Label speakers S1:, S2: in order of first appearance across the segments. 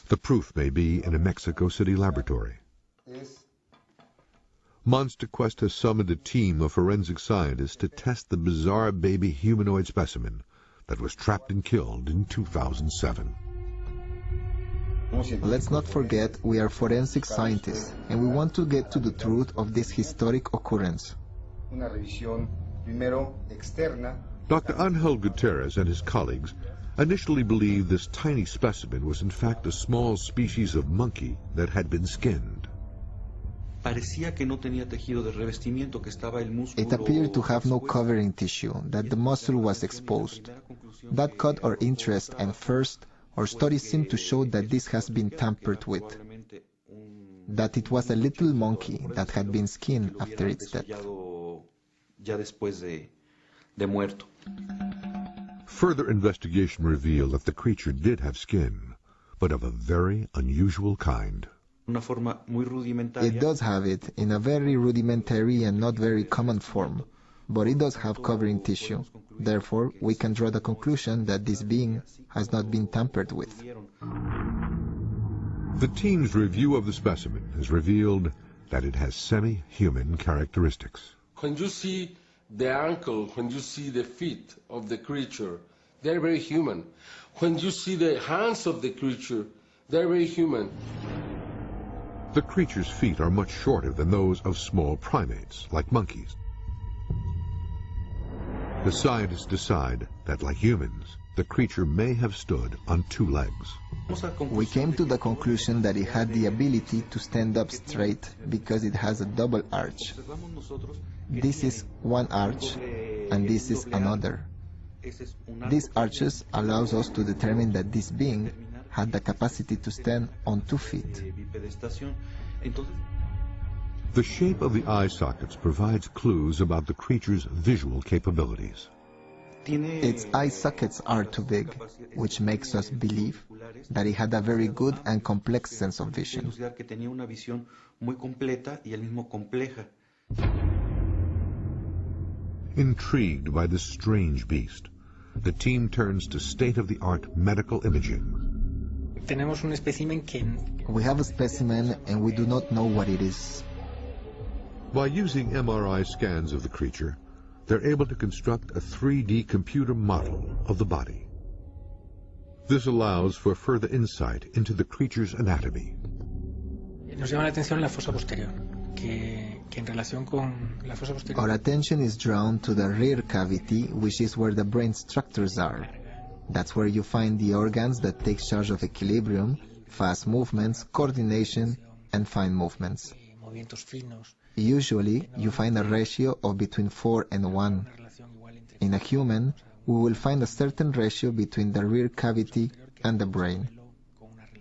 S1: The proof may be in a Mexico City laboratory. Monster Quest has summoned a team of forensic scientists to test the bizarre baby humanoid specimen that was trapped and killed in 2007.
S2: Let's not forget we are forensic scientists, and we want to get to the truth of this historic occurrence.
S1: Dr. Angel Gutierrez and his colleagues initially believed this tiny specimen was in fact a small species of monkey that had been skinned.
S2: It appeared to have no covering tissue, that the muscle was exposed. That caught our interest, and first, our studies seem to show that this has been tampered with, that it was a little monkey that had been skinned after its death.
S1: Further investigation revealed that the creature did have skin, but of a very unusual kind.
S2: It does have it in a very rudimentary and not very common form, but it does have covering tissue. Therefore, we can draw the conclusion that this being has not been tampered with.
S1: The team's review of the specimen has revealed that it has semi-human characteristics.
S3: When you see the ankle, when you see the feet of the creature, they're very human. When you see the hands of the creature, they're very human.
S1: The creature's feet are much shorter than those of small primates, like monkeys. The scientists decide that, like humans, the creature may have stood on two legs.
S2: We came to the conclusion that it had the ability to stand up straight because it has a double arch. This is one arch, and this is another. These arches allows us to determine that this being had the capacity to stand on 2 feet.
S1: The shape of the eye sockets provides clues about the creature's visual capabilities.
S2: Its eye sockets are too big, which makes us believe that it had a very good and complex sense of vision.
S1: Intrigued by this strange beast, the team turns to state-of-the-art medical imaging.
S2: We have a specimen and we do not know what it is.
S1: By using MRI scans of the creature, they're able to construct a 3D computer model of the body. This allows for further insight into the creature's anatomy.
S2: Our attention is drawn to the rear cavity, which is where the brain structures are. That's where you find the organs that take charge of equilibrium, fast movements, coordination, and fine movements. Usually, you find a ratio of between 4 and 1. In a human, we will find a certain ratio between the rear cavity and the brain.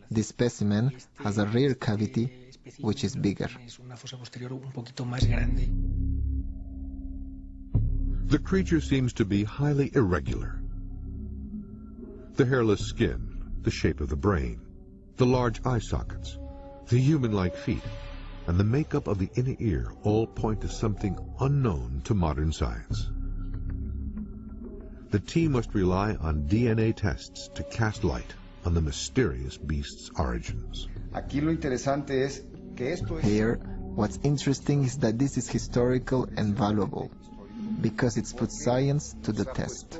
S2: This specimen has a rear cavity which is bigger.
S1: The creature seems to be highly irregular. The hairless skin, the shape of the brain, the large eye sockets, the human-like feet, and the makeup of the inner ear all point to something unknown to modern science. The team must rely on DNA tests to cast light on the mysterious beast's origins.
S2: Here, what's interesting is that this is historical and valuable, because it's put science to the test.